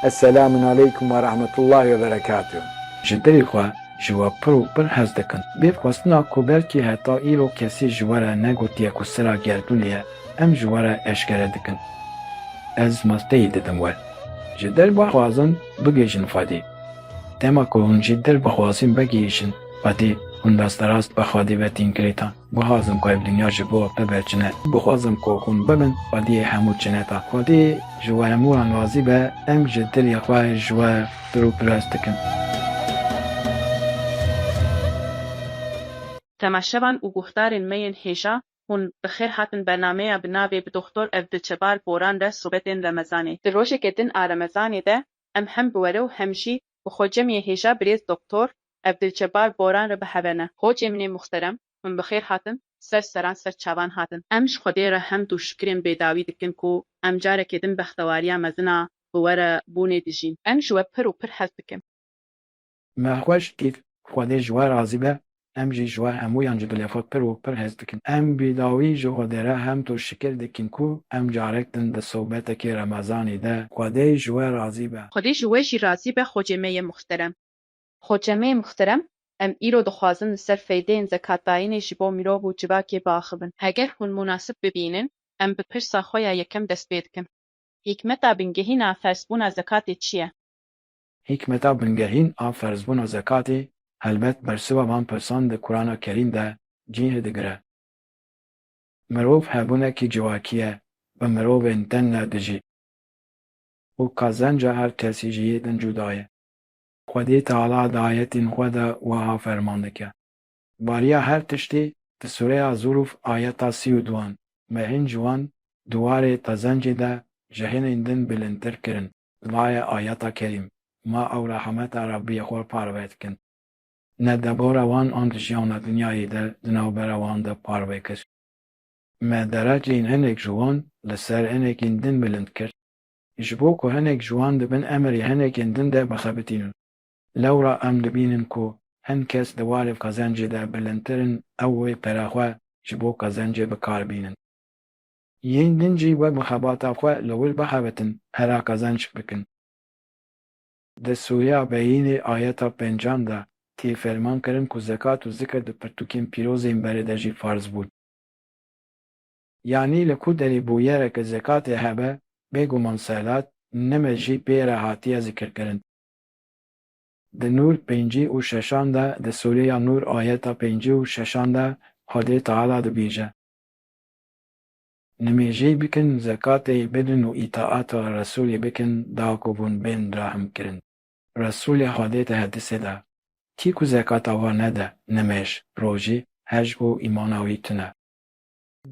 Esselamun aleyküm ve rahmetullahi ve berekatuhu. Ji derê xwe ji we pir û pir hez dikin. Bê xwestina ku belkî heta îro kesî ji we re negotiye ku sira gerdûnê ye, em ji we re eşkere dikin. Ez masteyî didim we. Ji derve xwazin bigêjin Xwedê. Dema ku hûn jî derbixwazin vegihîşin Xwedê, hûn desterast bi Xwedê ve tînkirêtan. Bixwazim ku ev dinya ji bo we biberçine. Bixwazim ku hûn bibin Xwediyê hemû çineta. Xwedê ji we hemûyan razî be, em ji dilê xwe ji we pir û pir hez dikin. تماشاوان û guhdarên me yên hêja, hûn bi xêr hatin bernameya bi navê bi Dr. Evdilçebar Boran re sobetên Remezanê. Di rojekê din a Remezanê de em hem bi were û hem jî bi xwecemiyê hêja birêz Dr. Evdilçebar Boran re bihevene. Hocê min ê muxterem, hûn bi xêr hatin, ser seran ser çavan hatin. Em ji Xwedê re hemd û şikrên bêdawî dikin ku em carekê din bextewariya mezin a bi we re bûnê dijîn. Em ji we pir û pir hez dikin. Me xweş dît Xwedê ji we razî be, em jî ji we hemûyan ji dilê xwe pir û pir hez dikin. Em bêdawî ji Xwedê re hemd û şikir dikin ku em carek din di sobetekê Remezanê de Xwedê ji we razî be. Xwedê ji we jî razî be hocê me yê muxterem. Hocê me yê muxterem, em îro dixwazin li ser feydeyên zekatdayînê ji bo mirov û civakê biaxivin. Heger hûn münasib bibînin, em bi pirsa xwe ya yekem dest pê dikin. Hîkmeta bingehîna ferzbûna zekatê çi ye? Hikmeta bingehîn a ferzbûna zekatê helbet bersiva van pirsan di Qur'ana Kerîm de cihê digire. Mirov hebûnekî civakî ye, bi mirovên din re dijî. û kazenca her kesî ji yê din cuda ye. Xwedê Teala di ayetên xwe de wiha ferman dike. Bariya her tiştî di Sûreya Zûruf ayeta 32 mehîn ji wan dûwarê tezencê de ji hinên din bilindtir kirin. Laye ayeta Kerîm. Ma ew rehmeta Rabbiyê xwe parve dikin. Ne debora wan an di jiyana dinyayê de di navbera wan de parve kir. Me dereceyên hinek ji wan li ser hinekên din bilind kir. Ji bo ku hinek ji wan dibin emirê hinekên din de bixebitînin. Lewra em dibînin ku hin kes di warê qazencê de bilindtir in ew wê pera xwe ji bo qazencê bikarbînin. Yên din jî we bi xebata xwe li wir bihebitin hera qazenc bikin. Di Sûreya Beyînê ayeta 5 de tê ferman kirin ku zekat û zikir di pirtûkên pîrozên berê de jî farz bûn. Yanî li ku derê bûyereke zekatê hebe, bêguman selat, nime jî pê re hatiye zikirkirin. Di Nûr 5 û 6 de di Sûreya Nûr ayeta 5 û 6 de Xwedê Teala dibêje: Nimêjî bikin, zekatê bidin û îtaata Resûlê bikin da ku hûn bên rahmkirin. Resûlê Xwedê di hedîsê de: Kî ku zekata we nede, nimêj, rojî, hej û îmana wî tune.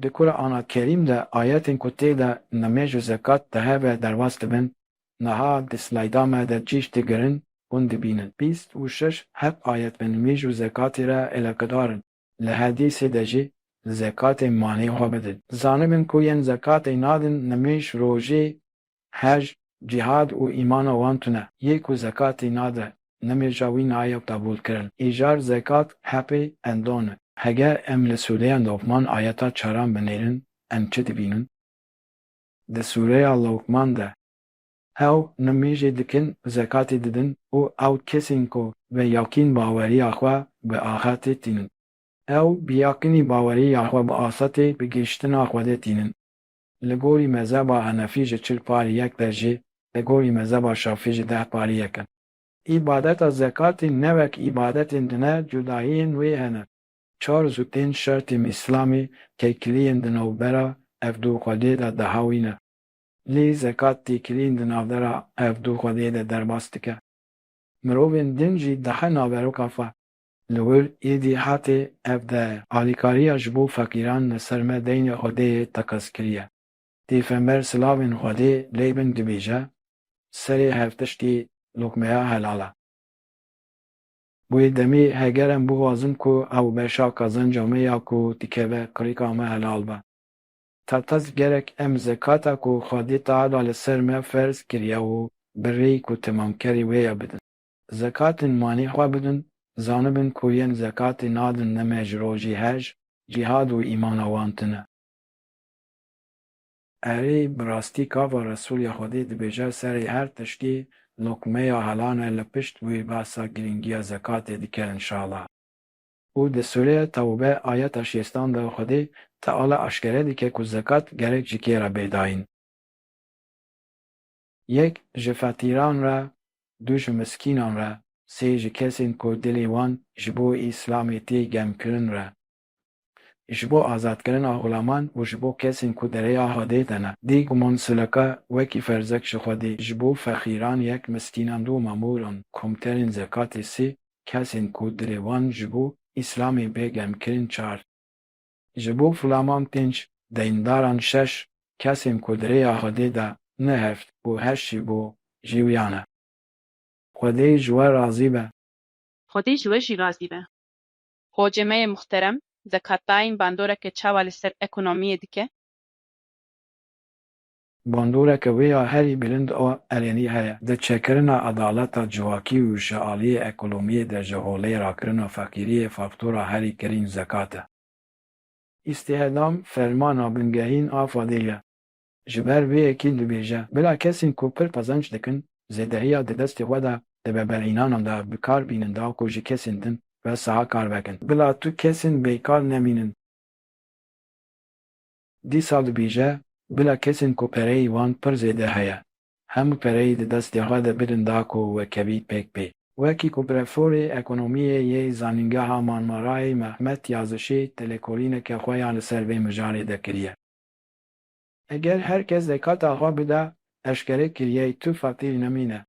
Di Qur'ana Kerîm de ayetên ku tê de nimêj û zekat di heve derbas dibin, niha di slayda me de cîş digirin hûn dibînin. 26 hep ayet bi nimêj û zekatê re êlekidar in. Li hedîsê de jî zekatê manê xwe bidin. Zanibin ku yên zekatê nadin nimêj, rojê, hej, cihad û îmana wan tune. Yê ku zekatê nade, nimêja wî naye qebûl kirin. Îjar zekat hepê endon e. Heger em li Sûreya Lokman ayeta 4 binêrin, em çi dibînin? Di Sûreya Lokman de ew nimêjê dikin, zekatê didin û ew kesên ku bi yaqîn baweriya xwe bi axiretê tînin. Ew bi yaqînî baweriya xwe bi asetê bi gîştina Xwedê tînin. Li gorî mezheba Henefî ji 40 parî yek de jî li gorî mezheba Şafî ji 10 parî yek in. Îbadeta zekatê ne wek îbadetên din e, cudayiyên wê hene. 4 zûtên şertên Îslamê têkiliyên di navbera ev du Xwedê de dihewîne. Lê zekat têkiliyên di navbera ev du Xwedê de derbas dike. Mirovên din jî dihe naveroka xwe. Li wir êdî hatê ev de alîkariya ji bo feqîran li ser me deynê Xwedêyê teqez kiriye. Pêxember silavên Xwedê lê bin dibêje: Serê hevtiştî lokmeya helal e. Wê demê heger em bixwazin ku ew beşa qazenca me ya ku dikeve kirêka me helal be. Tetez gerek em zekata ku Xwedê Teala li ser me ferz kiriye û bi rêyî ku temamkerî wê ye bidin. Zekatên manê xwe bidin, zanibin ku yên zekatê nadin nimêj, rojî, hej, cihad û îmana wan tune. اری براستی کاوا رسول خودی دبیجه سری هر تشتی لقمه یا حلانه لپشت وی باسا گرینگی زکات دیکر انشاءالله. او د سوره توبه آیت 6 ده خودی تعالی اشکره دیکه که زکات گرک جکی را بیداین. یک جفاتیران را، دو مسکینان را، سه کسین که دلی وان جبو اسلامی تی گم کرن را. جبو آزاد کردن غلامان و جبو کسین که دریا هاده تنه. دیگ منسلکه وکی فرزک شخودی جبو فقیران یک مسکینان دو ماموران کمترین زکات سی کسین که دلی وان جبو اسلامی بگم کرن 4. جبو فلامان تنج دینداران 6 کسین که دریا هاده ده 9 و 8 بو جیویانه. خودی جوه راضی به. خودی جوه جی راضی به. خوجمه محترم زکاتاین باندوره که چاوال سر اکونومی دیکه؟ باندوره که ویا هری بلند او الینی هیا ده چکرنا عدالتا جواکی و شعالی اکولومی در جهولی راکرنا فقیری فاکتورا هری کرین زکاته. استهدام فرمانا بنگهین آفادیه. جبر وی اکین دبیجه بلا کسین کوپر پزنج دکن زدهیا ده دست ودا ده ببرینانم ده بکار بینن ده کوجی کسین دن و ساها کار بکن بلا تو کسین بیکار نمینن. دی سال دبیجه بلا کسین کوپره وان پر زده هیا. هم پره ده دست ودا بدن ده کو و کبید پک پی. وکی کوپرفوری اکونومی یه زانینگه ها مانمارای محمد یازشی تلکولینه که خویان سر به مجاری ده کریه. اگر هر کس زکات آقا بده اشکره کریه تو فقیر نمینه.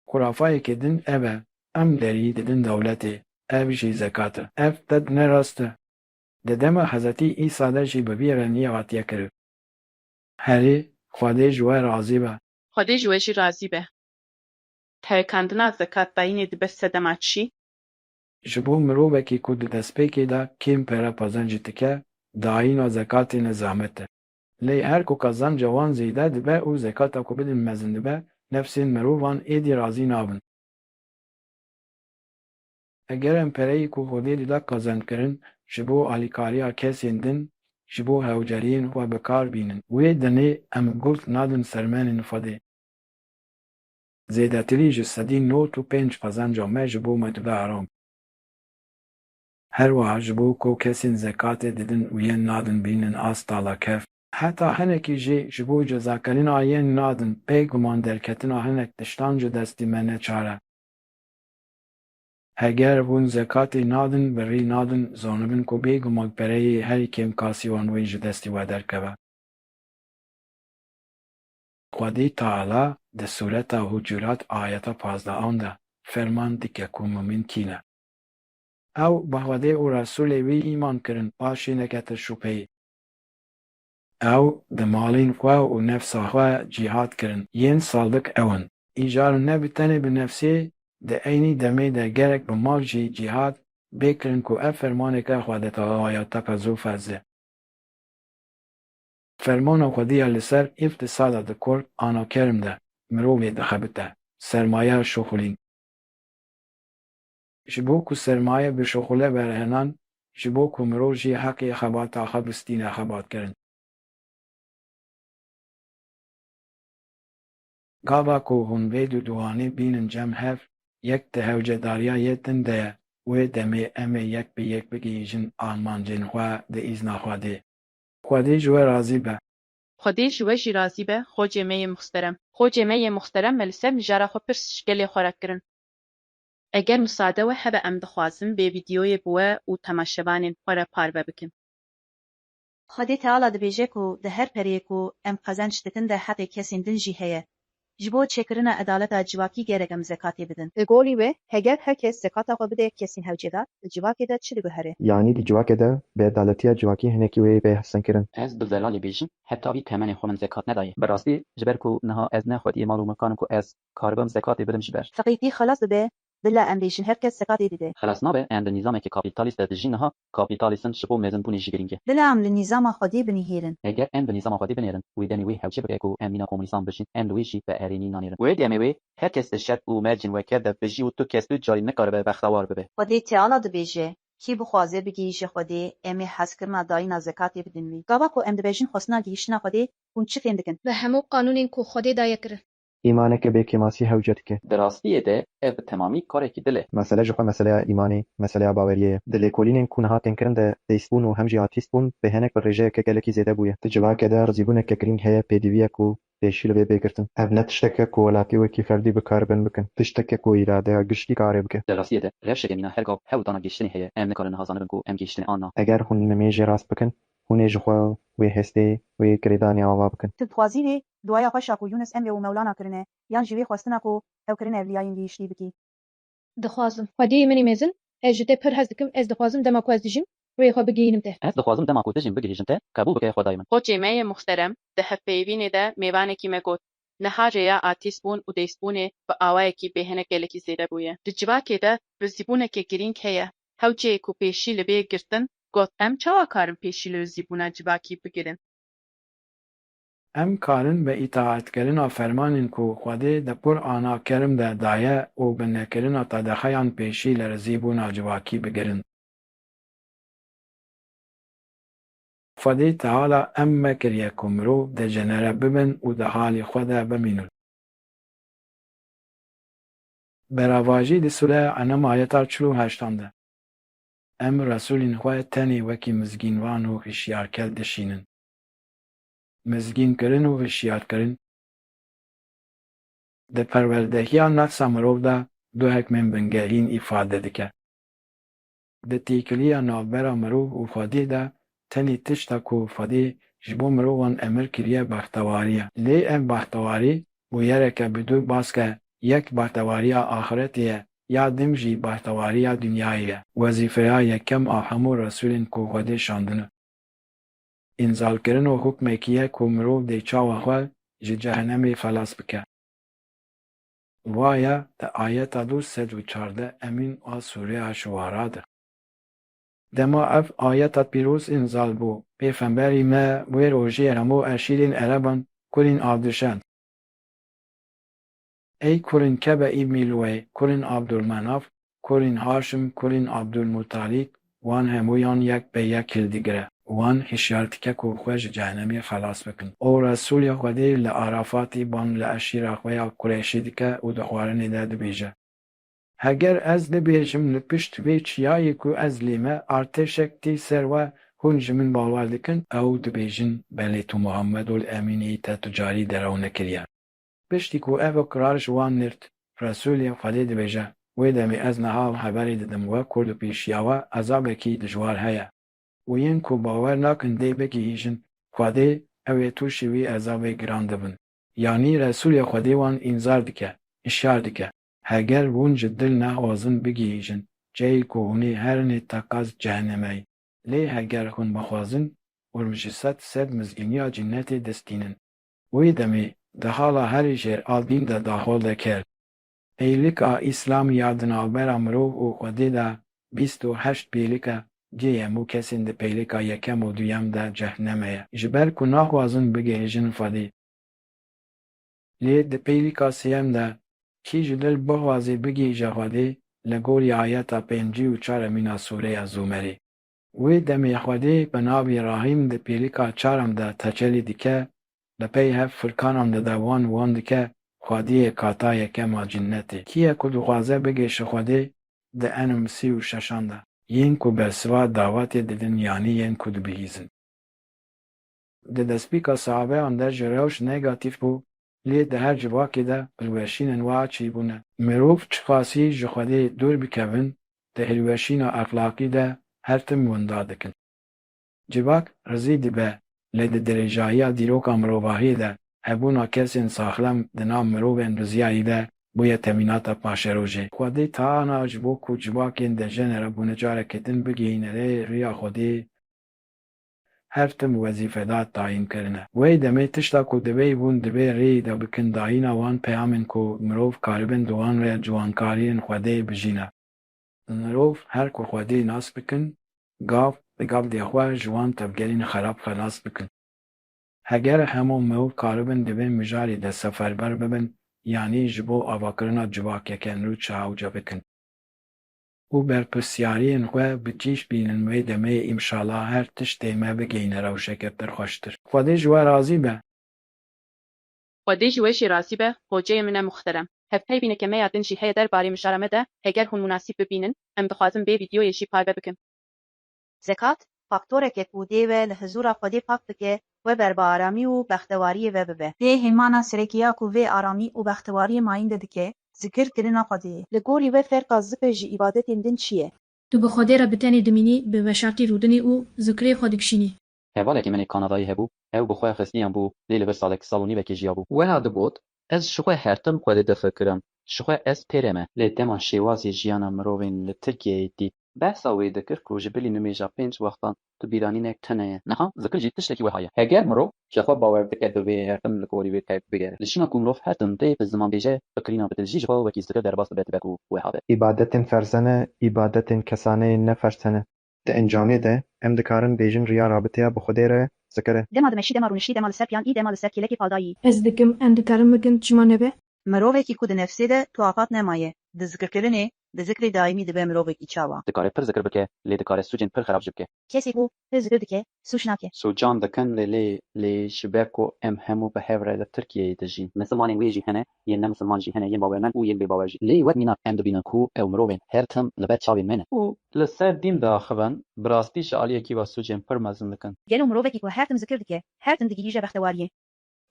خرافایی که دن اوه ام داری دن دولتی او جی زکاته اف دد نراسته. ددم حضرتی ایسا در جی ببیر نیواتیه کرو. هری خواده جوه راضی به. خودی جوه جی راضی به. تایکاندنا زکات باینی دی بس سدما چی؟ جبو مروبه که کود دست پیکی دا کم پره پازنجی تکه داین و زکات نظامته. لی هر کو کازان جوان زیده دبه او زکات کو بدن مزن دبه نفسین مروان ایدی راضی نابن. اگر امپرهی کو خودی دیده کازان کرن جبو آلیکاریا کسین دن جبو هوجرین و بکار بینن وی دنی ام گلت نادن سرمن فده. زیده تلی جسدی 9 و 5 پازن جامعه جبو مدبه آرام. هر وها جبو کو کسین زکات دیدن وین نادن بینن آستالا کف. حتی هنکی جبو جزاکرین آین نادن پیگمان درکتن هنک دشتان جو دستی منه چاره. اگر وون زکاتی نادن بری نادن زانبن کو پیگمان برای هر کم کاسی وانوی جو دستی و درکبه. خودی تعالی ده صورت حجرات آیت 15 آنده فرمان دیگه که مومن کینه. او بخواده او رسول وی ایمان کرن پاشی نکت شپهی. او ده مالین خواه و نفس خواه جهاد کرن ین صادق اون. ایجار نبتنه به نفسی ده اینی دمه ده گرک به مال جهاد بکرن که افرمانه که خواده تا آیاتا پزو فزه. فرمان خودی لسر افتساد ده کرد آنا کرم ده مروی ده خبته سرمایه شخولین. جبو که سرمایه به شخوله برهنان جبو که مرو جی حقی خبات آخه بستین خبات کرن. گاوا که هنوی دو دوانی بینن جمع هف یک ده هوجداریا یتن ده و دمه امه یک به یک بگیجن آلمان جن خواه ده ایزنا خواده. خواده جوه راضی به. خودی جوه جی راضی به خوجمه محترم. خوجمه محترم ملسر نجاره خو پرس شکلی خورک کرن. اگر مساعده و هبه ام دخوازم به ویدیوی بوه و تماشوانین خوره پاربه بکن. خودی تعالی دبیجه کو ده هر پریه کو ام قزنج دکن ده حقی کسین دن جی هیه. جبو چکرنا عدالت جواکی گرگم زکاتی بدن. گولی و هگر هر کس زکات آقا بده کسین هوجدا جواکی ده چی بهره؟ یعنی دی جواکی ده به عدالتی جواکی هنکی وی به حسن کرن. از بزلالی بیشم حتی وی تمنی خون زکات ندای. براستی جبر کو نها از نه خودی مالو مکان کو از کاربم زکاتی بدم جبر. فقیتی خلاص به دلا امریشن هر کس زکاتی دیده. خلاص نابه اند نظامی که کاپیتالیست دجینها کاپیتالیستن شبو مزن بونی جگرینگه. دلا عمل نظام خودی بنیهرن. اگر اند به نظام خودی بنیرن وی دنی وی هوچه بگه کو امینا کمونیسان بشین اند ویشی به ارینی نانیرن. وی دیمی هر کس شرط و مرجن و کرده بجی و تو کس دو جاری نکاره به بختوار ببه. خودی تعالی دبیجه کی بخوازه بگی جه خودی امی حس کرنا داینا زکاتی بدن وی گاوا کو ام دبیجن خصنا گیشتنا خودی اون چی فهم دکن به همو قانونین کو خودی دایه کرن. ایمانه که به کماسی هوجت که Di rastiyê de ev bi temamî karekî dil e. مسئله جخوا مسئله ایمانی مسئله باوریه دل کولین کنها تنکرن ده دیسبون و هم جیاتیسبون به هنک بر رجای که گلکی زیده بویه تجوا که ده رزیبونه که کرین هیا پیدویه کو پیشیل به بکرتن اف نه تشتکه کو ولاتی وکی فردی بکار بن بکن تشتکه کو ایراده گشتی کاری بکه Di rastiyê de rewşeke mîna her gav hewl dana gîştinê heye em nikarin niha zanibin ku em gîştinê an na. اگر هون نمیجی راست بکن هونه جخوا وی هستی وی کردانی آوا بکن تبخوازی وی دعایا خوشا کو یونس ام و مولانا کرنه یان جوی خواستنا کو او کرنه اولیاین گیشتی بکی دخوازم خودی منی مزن از جده پر هز دکم از دخوازم دما کو از dijim وی خو بگینم te. Ez dixwazim dema ku dijîm bigihîjin te qebûl bike xwedayê min. Xocê me yê muhterem di hevpeyvînê de mêvanekî me got niha rêya atîsbûn û dêsbûnê bi awayekî bêhinek gelekî zêde bûye. Di civakê de rizîbûnekê girîng heye. Hewceyê ku pêşî li bê girtin got em çawa karin pêşî li rizîbûna civakî bigirin? Em karin bi îtaetkirina fermanên ku Xwedê di pir ana kerm de daye û bi nekirina qedexeyan pêşî li rizîbûna civakî bigirin. Xwedê Teala em mekiriye ku mirov di jenere bibin û di halê xwe de bimînin. Beravajî di Sûreya Enam ayeta 48 de em Resûlên xwe tenê wekî mizgînvan û hişyarkel dişînin. Mizgînkirin û hişyarkirin di perwerdehiya nefsa mirov de du hekmên bingehîn îfade dike. Di têkiliya navbera mirov û Xwedê de tenê tişta ku Xwedê ji bo mirovan emir kiriye bextewarî ye. Lê ev bextewarî û yereke bi du baske yek bextewariya axiretê ye ya dim jî bextewariya dunyayê ye. Wezîfeya yekem a hemû Resûlên ku Xwedê şandine. Înzalkirin û hukmekî ye ku mirov dê çawa xwe ji cehennemê xelas bike. Vaye di ayeta 214 emîn a Sûreya Şuara de. Dema ev ayeta pîroz înzal bû, pêxemberî me wê rojê hemû eşîrên Ereban kurên avdişand. Ey kurên Kebeî Mîlwê, kurên Abdulmenaf, kurên Haşim, kurên Abdulmutalîb, wan hemûyan yek be yek hildigire. Wan hişyar dike ku xwe ji cehennemê xelas bikin. û Resûlê Xwedê li Arafatê ban li eşîra xwe ya Qurêşî dike û di xwarinê de dibêje: Heger ez dibêjim li pişt vê çiyayê ku ez lê me artêşek tê ser we hûn ji min bawer dikin, ew dibêjin belê tu Muhammedul Emînî te tu carî derew nekiriye. Piştî ku ev kirar ji wan nirt, Resûlê Xwedê dibêje: Wê demê ez niha heberê didim we ku li pêşiya we ezabekî dijwar heye. û yên ku bawer nakin dê bigihîjin Xwedê ew ê tûşî wî ezabê giran dibin. Yanî Resûlê Xwedê wan înzar dike, hişyar dike: Heger hûn ji dil nexwazin bigihîjin ceyê ku hûnê herin teqaz cehennemeyê. Lê heger hûn bixwazin, hûn ji sed mizgîniya cennetê destînin. Wê demê di hala herî jêr a dîn de daxol dike. Pêlika Îslamî ya di navbera mirov û Xwedê de 28 pêlik e, cê hemû kesên di pêlika yekem û duyem de cehennemê ye, ji ber ku naxwazin bigihîjin Xwedê. Lê di pêlika sêyem de kî ji dil bixwaze bigihîje Xwedê li gorî ayeta 54 emîna Sûreya Zûmerê. Wê demê Xwedê bi navê Rahîm di pêlika çaram de tecelî dike, li pey hev firkanan de wan dike Xwediyê kata yekem a cennetê. Kî ye ku dixwaze bigêşe Xwedê di Enam 36 de, yên ku bersiva dawetê didin yanî yên ku dibihîzin. Di destpêka sahabeyan de ji rewş negatîv bû, lê di her civakê de hilweşînên wa çîbûne. Mirov çiqasî ji Xwedê dûr bikevin, di hilweşîna exlaqî de her tim winda dikin. Civak rizî dibe, lê di dirêjahiya dîroka mirovahiyê de hebûna kesên saxlem di nav mirovên riziyayî de bûye temînata paşerojê. Xwedê Teala ji bo ku civakên di jenera bûne carekê din bigihîne rêya Xwedê her tim wezîfedar tayîn kirine. Wê demê tişta ku divê hûn divê rêyê de bikin dayîna wan peyamên ku mirov karibin di wan re ciwankariyên Xwedê bijîne. Mirov her ku Xwedê nas bikin, gav bi gavdê xwe ji wan tevgerên xerab xelas bikin. Heger hemû mirov karibin divê mijarê de seferber bibin, yanî ji bo avakirina civakeke nû çaewce bikin. û berpirsiyariyên xwe bi cîş bînin wê demê îmşala her tiştê me bigihîne rewşeke pir xweştir. Xwedê ji we razî be. Xwedê ji we jî razî be, hoceyê min e muxterem. Hevpeyvîneke me ya din jî heye derbarê mijara me de, heger hûn münasîb bibînin, em dixwazin vê vîdyoyê jî parve bikin. Zekat faktoreke ku dê we li hizûra Xwedê pak dike we ber bi aramî û bextewariyê ve bibe. Dê hêmana serekiya ku vê aramî û bextewariyê mayîn de dike, zikirkirina Xwedê. Li gorî we ferqa zikir ji îbadetên din çi ye? Tu bi Xwedê re bi tenê dimînî, bi veşartî rûdinî û zikrê xwe dikişînî. Hevalekî min ê Kanadayê hebû, ew bi xwe xistîyan bû, lê li vir salek sal û nîvekê jiya bû. Wiha dibût, ez ji xwe her tim Xwedê difikirim, ji xwe ez pêrê me. Lê dema şêwazê jiyana mirovên li Tirkiyeyê dît. Behsa wê dikir ku ji bilî nimêja 5 wextan tu bîranînek tune ye. Niha zikir jî tiştekî wiha ye. Heger mirov ji xwe bawer dike divê her tim li gorî wê tevk bigere. Li şîna ku mirov her tim tê bi zimanbêje fikirîna bi dilî ji xwe wekî zikir derbas dibe tibe ku wiha be. İbadetên ferzane, ibadetên kesaneyê ne ferz hene. Di encamê de em dikarin bêjin riya rabiteya bi Xwedê re zikir e. Dema dimeşî dema rûnişî dema li ser piyan î dema li ser kêlekê faldayî. Ez dikim em dikarin bikin çima nebe? Mirovekî ku di nefsê de tuafat nemaye. Di zikirkirinê, di zikrê daîmî dibe mirovekî çawa. Dikare pir zikir bike, lê dikare sûcên pir xerab jî bike. Kesê ku pir zikir dike, sûç nake. Sûcan dikin lê ji ber ku em hemû bi hev re li Tirkiyeyê dijîn. Misilmanên wê jî hene, yên nemisliman jî hene, yên bawermend û yên bêbawer jî. Lê wek mîna em dibînin ku ew mirovên her tim li ber çavên me ne. û li ser dîn de axivin, bi rastî ji aliyekî ve sûcên pir mezin dikin. Gelo mirovekî ku her tim zikir dike, her tim digihîje bextewariyê.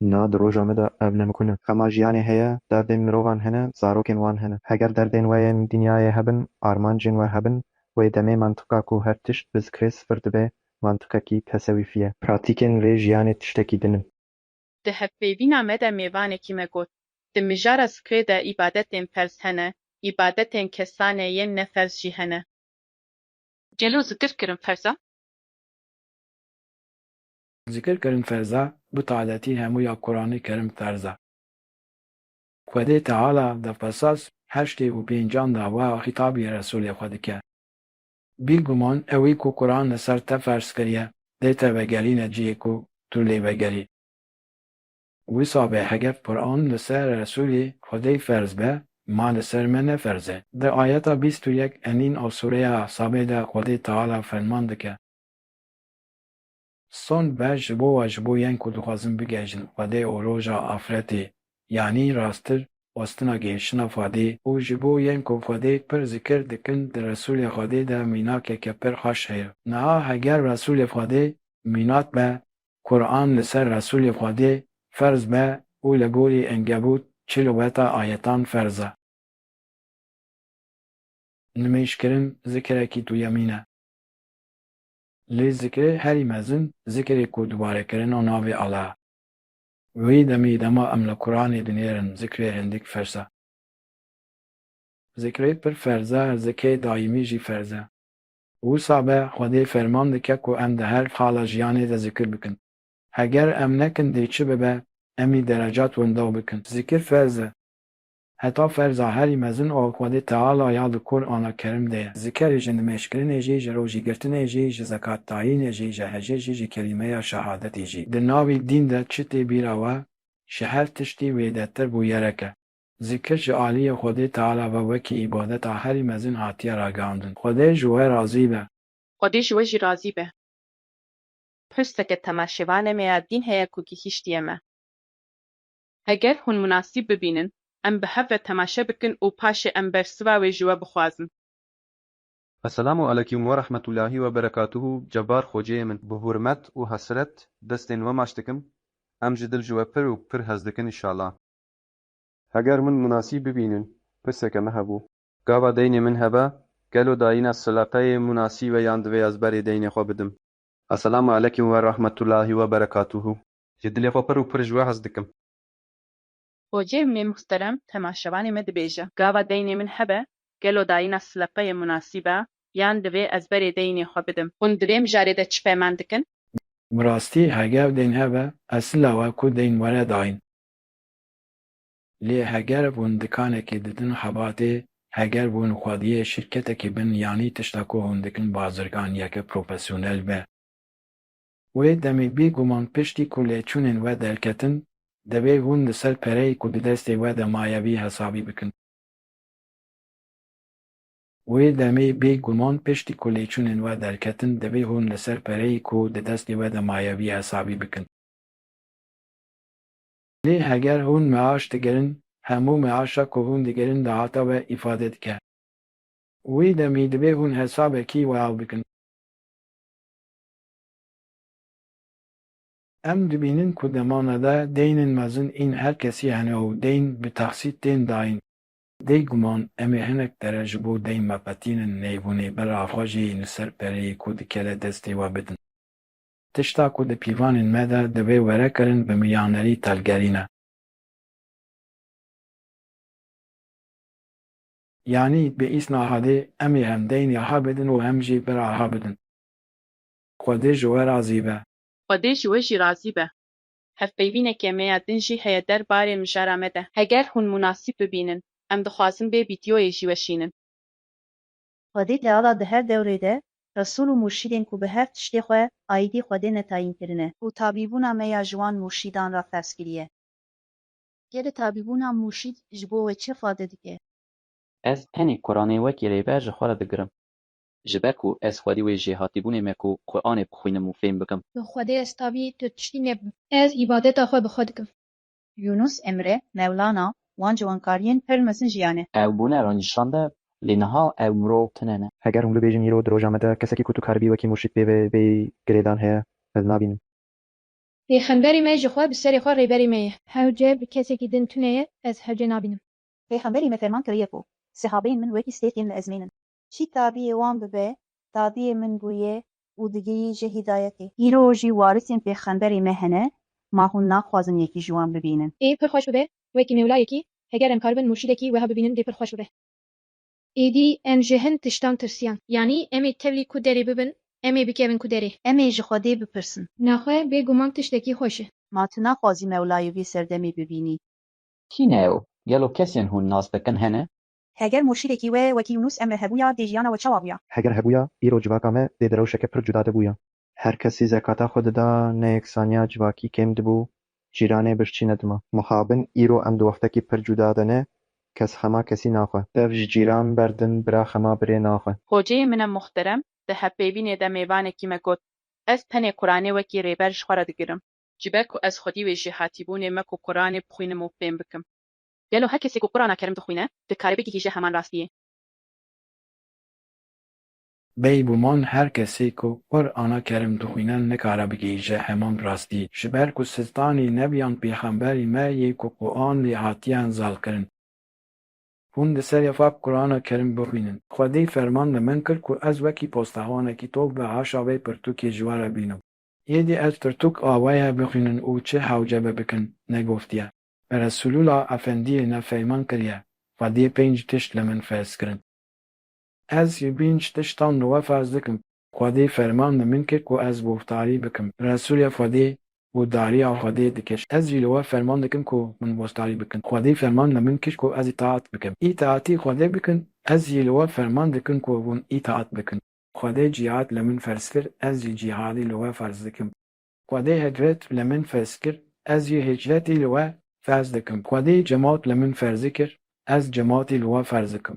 Na di roja me de ev nemikune. Xema jiyanê heye, derdên mirovan hene, zarokên wan hene. Heger derdên we yên dinyayê hebin, armancên we hebin, wê demê mantıqa ku her tişt bi zikrê sifir dibe, mantıqekî tesewîfî ye. Pratîkên vê jiyanê tiştekî din in. Di hevpeyvîna me de mêvanekî me got. Di mijara zikrê de îbadetên ferz hene, îbadetên kesanê yên neferz jî hene. Gelo zikirkirin ferz e? Zikirkirin ferza, bi taletî hemûya Qur'anê Kerim ferz e. Xwedê Teala di Qesas heştê û pêncan de wiha xîtabê Resûlê xwe dike. Bîguman ewî ku Qur'an li ser te ferz kiriye, dê te vegerîne cihê ku tu lê vegerî. Wisa be heger Qur'an li ser Resûlê Xwedê ferz be, ma li ser me ne ferz e. Di ayeta 21 enîn a Sûreya Sabê de Xwedê Teala ferman dike. Son be ji bo we ji bo yên ku dixwazin bigehîjin Xwedê û roja afretê, yanî rastir wastina gehîşina Xwedê û ji bo yên ku Xwedê pir zikir dikin di Resûlê Xwedê de mînakeke pir xweş heye. Niha heger Resûlê Xwedê mînak be, Qur'an li ser Resûlê Xwedê ferz be û li gorî Enkebût 40 ayetan ferz e. Nimêjkirin zikirekî duyemîn e. Lê zikrê herî mezin zikrê ku dubarekirina navê Allah. Wê demê dema em li Qur'anê dinêrin zikrê hindik ferz e. Zikrê pir ferz e, zikrê daîmî jî ferz e. Wisa be Xwedê ferman dike ku em di her xala jiyanê de zikir bikin. Heger em nekin dê çi bibe, em ê derecat windaw bikin. Zikir ferz e. Heta ferza herî mezin û Xwedê Teala ya li Qur'ana Kerim de ye. Zikerê ji nimêjkirinê jî, ji rojîgirtinê jî, ji zekatdayînê jî, ji hejê jî, ji kelîmeya şehadetê jî. Di navê dîn de çi tê bîra we, ji her tiştî wêdetir bû yerek e. Zikir ji aliyê Xwedê Teala ve wekî îbadeta herî mezin hatiye ragihandin. Xwedê ji we razî be. Xwedê ji we jî razî be. Pirseke temaşevanê me ya dîn heye ku gihîştiye me. Heger hûn münasîb bibînin, em bi hev ve temaşe bikin û paşê em bersiva wê ji we bixwazin. Assalamu aleykum ve rahmetullahi ve berekatuhu. Cebbar xoceyê min bi hurmet û hesret destên we maş dikim. Em ji dil ji we pir û pir hez dikin înşallah. Heger min münasîb bibînin, pirseke me hebû. Gava deynê min hebe, gelo dayîna silaqeyê münasîb ve yan divê ez berê deynê xwe bidim. Assalamu aleykum ve rahmetullahi ve berekatuhu. Ji dilê xwe pir û pir ji we hez dikim. Hoceyê me muhterem temaşevanê me dibêje. Gava deynê min hebe, gelo dayîna silaqeyê münasîb e, yan divê ez berê deynê xwe bidim. Hûn dirê mijarê de çi peyman dikin? Bi rastî heger deyn hebe, esila we ku deyn were dayîn. Lê heger hûn dikanekê didin hebatê, heger hûn xwediyê şirketekê bin yanî tişta ku hûn dikin bazirganiyeke profesyonel be. Wê demê bîguman piştî ku lêçûnên we derketin, divê hûn li ser pereyê ku di destê we de mayewî hesabî bikin. Wê demê bêguman piştî ku lêçûnên we derketin divê hûn li ser pereyê ku di destê we de mayewî hesabî bikin. Lê heger hûn meaş digirin, hemû meaşa ku hûn digirin dihata we îfade dike. Wê demê divê hûn hesabekî weav bikin. Em dibînin ku demana de deynên mezin ên her kesî hene û deyn bi texsît tên dayîn. Dey guman em ê hinek dere ji bo deyn mepetînin neyvûnê bera xwe jî li ser pereyê ku dikeve destê we bidin. Tişta ku di pîvanên me de divê werekirin bi miyanerî telgerîne. Yanî bi îsna Xwedê em ê hem deynê ha bidin û hem jî bira ha bidin. Xwedê ji we razî be. Xwedê ji we jî razî be. Hevpeyvînekê me ya din jî heye derbarê mijara me de. Heger hûn munasîb bibînin, em dixwazin vê vîdyoyê jî weşînin. Xwedê teala di her dewrê de Resul û murşîdên ku bi her tiştê xwe aîdî Xwedê netayîn kirine û tabîbûna me ya ji wan murşîdan ra ferz kiriye. Gelê tabîbûna murşîd ji bo we çi ifade dike? Ez tenê Qur'anê wekî rêber ji xwe re digirim. Ji ber ku ez xwedî wê jêhatîbûnê me ku Qur'anê bixwînim û fêm bikim. Bi Xwedê ez tavî tu tiştî nebim. Ez îbadeta xwe bi xwe dikim. Yunus Emre, Mevlana, wan ciwankariyên pir mezin jiyane. Ew bûne ra nîşande, lê niha ew mirov tune ne. Heger hûn bibêjin îro di roja me de kesekî ku tu karibî wekî murşîd pê ve vê girêdan heye, ez nabînim. Pêxemberê me ji xwe bi serê xwe rêberê me ye. Hewce bi kesekî din tune ye, ez hewce nabînim. Pêxemberî me ferman kiriye ku sihabeyên min wekî stêrkên li ezmênin. Çî tabiyê wan bibe, dadiyê min bûye û digihî ji hîdayetê. Îro jî warîsên pêxemberê me hene, ma hûn naxwazin yekî ji wan bibînin. Ê pir xweş bibe, wekî mewlayekî, heger em karibin murşîdekî wiha bibînin dê pir xweş bibe. Êdî em ji hin tiştan tirsiyan. Yanî em ê tevlî ku derê bibin, em ê bikevin ku derê. Em ê ji Xwedê bipirsin. Naxwe bêguman tiştekî xweş e. Ma tu naxwazî Mewlayê vî serdemê bibînî. Kî ne ew? Gelo kesên hûn nas dikin hene? Heger murşîdekî we wekî Yunus Emre hebûya dê jiyana we çawa bûya? Heger hebûya îro civaka me dê di rewşeke pir cuda de bûye. Her kesî zekata xwe dida, neyeksaniya civakî kêm dibû, cîranê birçî nedima. Mixabin îro em di wextekî pir cuda de ne, kes xema kesî naxwe. Dev ji cîran berdin bira xema birê naxwe. Hoceyê min em muhterem, di hevpeyvînê de mêvanekî me got, ez tenê Qur'anê wekî rêber ji xwe re digirim. Ji ber ku ez xwedî wê jêhatîbûnê me ku Qur'anê bixwînim û fêm bikim. Gelo her kesê ku Qur'ana Kerim dixwîne, dikare bigihîje heman rastiyê. Bêguman her kesê ku Qur'ana Kerim dixwîne nikare bigihîje heman rastiyê. Ji ber ku Sistanî nebiyan pêxemberî me yê ku Qur'an lê hatiye enzalkirin. Hûn di serê xwe Qur'ana Kerim bixwînin. Xwedê ferman li min kir ku ez wekî postexwanekî tok bi haşa vê pirtûkê ji we re bînim. Êdî ez pirtûk awaya bixwînin û çi hewce bikin negoftiye. Bi Resulullah Efendiyê ne feyman kiriye, Xwedê pênc tişt li min ferz kirin. Ez ji pênc tiştan li we ferz dikim. Xwedê ferman li min kir ku ez boftarî bikim. Resulê Xwedê û dariya Xwedê dikir. Ez jî li we ferman dikim ku min boftarî bikin. Xwedê ferman li min kir ku ez îtaat bikim. Îtaatî Xwedê bikin, ez jî li we ferman dikim ku hûn îtaat bikin. Xwedê cihad li min ferz kir, ez jî cihadî li we ferz dikim. Xwedê hicret li min ferz kir, ez jî hicretî li we ferz dikim. Xwedê cemaat li min ferzî kir, ez cemaatî li we ferz dikim.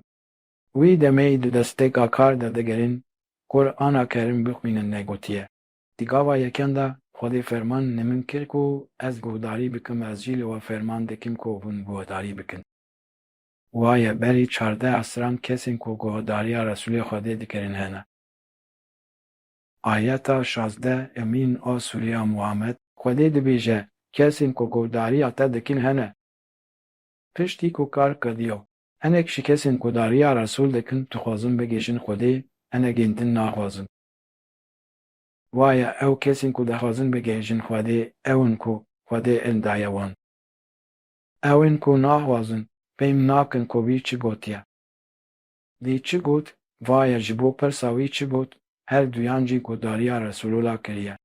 Wî demê di desteka kar de digirin, Qur'ana Kerim bixwînin negotiye. Di gava yekem de Xwedê ferman li min kir ku ez guhdarî bikim, ez jî li we ferman dikim ku hûn guhdarî bikin. Waye berî çardeh esran kesên ku guhdariya Resulê Xwedê dikirin hene. Ayeta şazdeh emîn a Sûreya Muhammed Xwedê dibêje kesên ku guhdariya te dikin hene. Piştî ku kar kiriyo, hinek ji kesên ku dariya Resul dikin dixwazin bigêjin Xwedê, hinekên din naxwazin. Waye ew kesên ku dixwazin bigêjin Xwedê ew in ku Xwedê ildaye wan. Ew in ku naxwazin, fêm nakin ku wî çi gotiye. Wî çi got, vaye ji bo pirsa wî çi got, her duyan jî guhdariya Resulullah kiriye.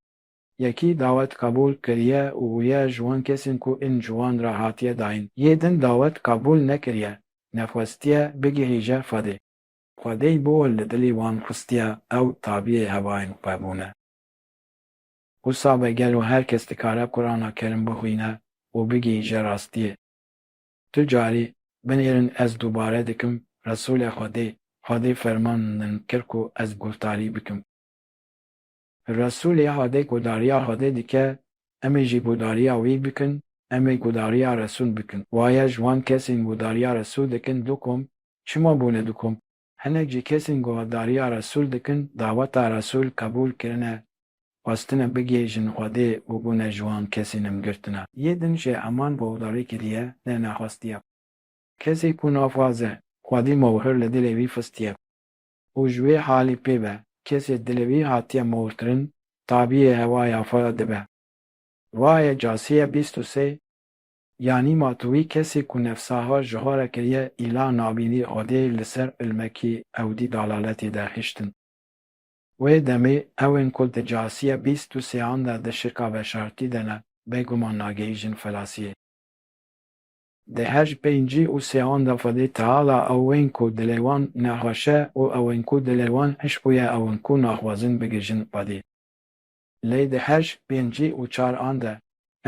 Yekî dawet kabûl kiriye û ye ji wan kesên ku in ji wan re hatiye dayîn. Yê din dawet kabûl nekiriye, nexwestiye bigihîje Xwedê. Xwedê bo li dilê wan xistiye ew tabiyê hevayên xwe bûne. Wisa begelo her kes dikare Qur'ana Kerim bixwîne û bigihîje rastiyê. Tu carî binêrin ez dubare dikim Resulê Xwedê Xwedê fermanên kir ku ez guhdarî bikim. Resulê Xwedê guhdariya Xwedê dike, em ê jî guhdariya wî bikin, em ê guhdariya Resul bikin. Waye ji wan kesên guhdariya Resul dikin du kom, çima bûne du kom? Hinek jî kesên guhdariya Resul dikin, daweta Resul qebûl kirine, xwestine bigêjin Xwedê û bûne ji wan kesên girtine. Yê din jê eman guhdarî kiriye, ne nexwestiye. Kesê ku nafaz e, Xwedî mewhir li dilê wî fistiye. û ji wê halî pê be, kesê dilê wî hatiye mewhirkirin, tabiyê hewaya xwe dibe. Vaye Casîye 23 yanî matûî kesê ku nefsaha ji xwe re kiriye îla nabînî Xwedê li ser ilmekî ewdî dalaletê de hiştin. Wê demê ewên ku di Casîye 23 de di şirka veşartî de ne, bêguman nagihîjin felasiyê. Di her pêncî û sêhan de Xwedê Teala ewên ku dilê wan nexweşe û ewên ku dilê wan hiş bûye ewên ku naxwazin bigihîjin Xwedê. Lê di her pêncî û çar an de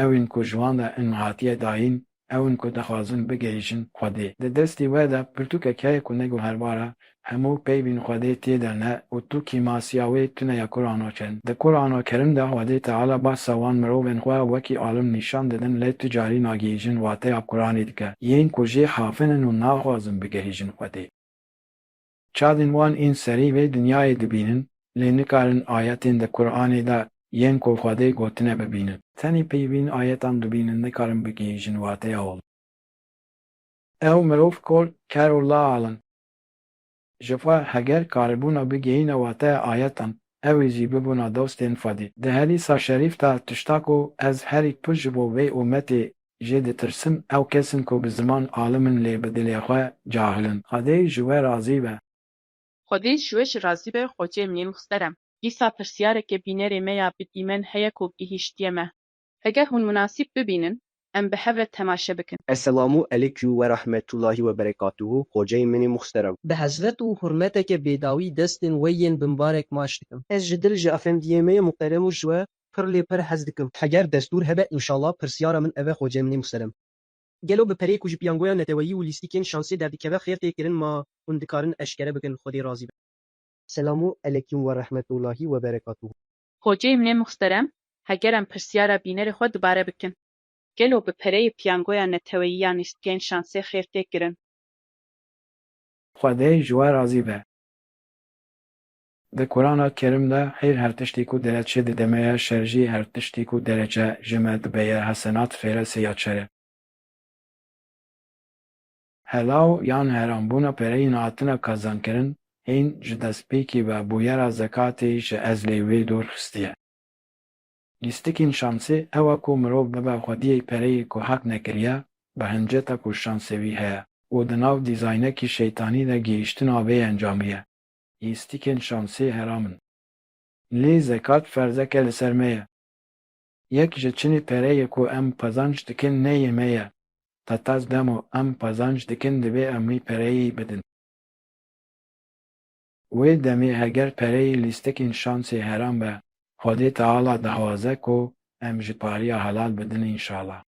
ewên ku ji wan de in hatiye dayîn, ewên ku dixwazin bigihîjin Xwedê. Di destê we de pirtûkek heye ku neguherbar e, hemû peyvên Xwedê tê de ne û tu kîmasiya wê tune ya Qur'ana kerin. Di Qur'ana Kerim de Xwedê Teala behsa wan mirovên xwe wekî alim nîşan didin lê tu carî nagihîjin wateya Qur'anê dike, yên ku jê xafinin û naxwazin bigihîjin Xwedê. Çadên wan ên serî vê dinyayê dibînin, lê nikarin ayetên di Qur'anê de yên ku Xwedê gotine bibînin. Tenê peyvên ayetan dibînin nikarin bigihîjin wateya ol. Ew mirov kol ker û laalin. Ji xwe heger karibûna bigihîne wateya ayetan, ew ê jî bibûna dostên Xwedê. Di herîsa şerîf de tişta ku ez herî pir ji bo vê ummetê jê ditirsim, ew kesin ku bi ziman alimin lê bi dilê xwe cahilin. Xwedê ji we razî be. Xwedê ji we jî razî be, xwecê min ê muxterem. Dîsa pirsyareke bînerê me ya bidîmen heye ku gihîştiye me. Heger hûn munasîb bibînin, em bi hev re temaşe bikin. Esselamu aleyküm ve rahmetullahi ve berekatuhu. Hocayê min ê muxterem. Bi hezret û hurmeteke bêdawî destên wê yên binbarek maş dikim. Ez ji dil ji efendiyê me yê muhterem û ji we pir lê pir hez dikim. Heger destûr hebe înşallah pirsyara min ev e hocayê min ê muxterem. Gelo bi perê ku ji piyangoya neteweyî û lîstîkên şansê derdikeve xêr tê kirin ma hûn dikarin eşkere bikin. Xwedê razî be. Selamu aleyküm ve rahmetullahi ve berekatuhu. Xwecê min ê muxterem, heger em pirsyara bînerê xwe dibare bikin. Gelo bi pereyê piyangoya neteweyî ya lîstîkên şansê xêr tê kirin. Xwedê ji we razî be. Di Qur'ana Kerim de hêr her tiştî ku dereçe dideme ye, şer jî her tiştî ku derece ji me dibe ye hesenat fêre sêya çere. Helaw yan heranbûna pereyên hatine qezankirin, hîn ji destpêkî ve bûyera zekatê ji ez lê wê dûr xistiye. Lîstikên şansê ew e ku mirov bibe xwediyê pereyê ku hek nekiriye, bi hinceta ku şansê wî heye û di nav dîzaynekî şeytanî de gihîştina wê encamiye. Lîstikên şansê heram in. Lê zekat ferzeke li ser me ye. Yek ji çinî pereyê ku em pezanc dikin neyê me ye. Tetez demo em pezanc dikin divê em wî pereyê bidin. Wê demê heger pereyê lîstikên şansê heram be, Xwedê Teala dixwaze ku em ji pariya helal bidin înşallah.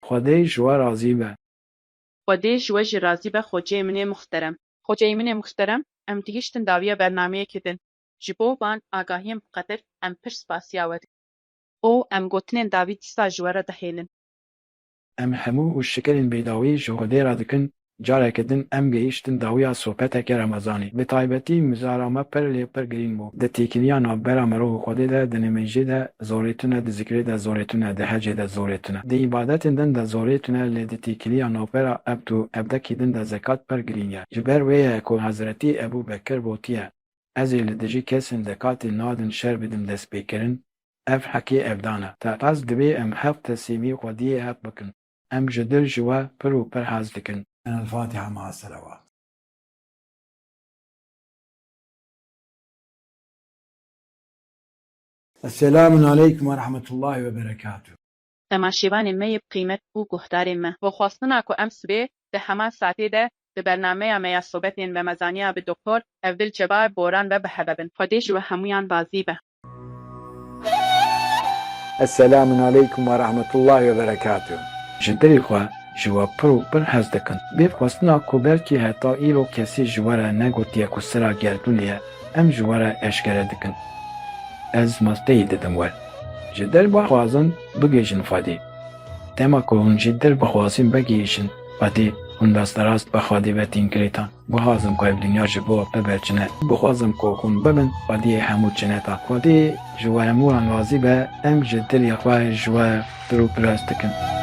Xwedê ji we razî be. Xwedê ji we jî razî be, xwecê min ê muxterem. Xweceyê min ê muxterem, em digihîştin dawiya bernameyekê din. Ji bo van agahiyên biqedir em pir spasiya we dikin. û em gotinên dawî dîsa ji we re dihêlin. Em hemû û şikirên bêdawî ji Xwedê re dikin, careke din em gihîştin dawiya sohbeteke Remezanê. Bi taybetî mizara me pir lê pir girîn bû. Di têkiliya navbera mirov û Xwedê de, di nimêjê de zorêtune, di zikrê de zorêtune, di hecê de zorêtune. Di îbadetên din de zorêtune lê di têkiliya navbera ebd û ebdekî din de zekat pir girîn ye. Ji ber wê ye ku Hezretî Ebû Bekir gotiye, ez ê li dijî kesên zekatê nadin şer bidim destpêkirin, ev hekê evdan e. Te ez divê em hev teslimî Xwediyê hev bikin. Em ji dil ji we pir û pir hez dikin. الفاتحة مع الصلوات. السلام عليكم ورحمة الله وبركاته. Temaşêvanên me yê qîmet û guhdarên me. Bi xwastina ku em sibê di hema satê de di bernameya me ya sobetên Remezaniya bi Doktor Evdilcebar Boran ve biheve bin. Xwedê ji we hemûyan bazî be. السلام عليكم ورحمة الله وبركاته. Ji dilê xwe ji we pir û pir hez dikin. Bê xwestina ku belkî heta îro kesî ji we re negotiye ku sira gerdûnê ye, em ji we re eşkere dikin. Ez masteyî didim we. Ji derba xwazin bigêjin Xwedê. Dema ku hûn jî dirbixwazin vegihîşin Xwedê, hûn desterast bi Xwedê ve tînkirêtan. Bixwazim ku ev dinya ji bo we biberçine. Bixwazim ku hûn bibin Xwediyê hemû çineta. Xwedê ji we hemûran razî be, em ji dilê xwe ji we pir û pirast dikin.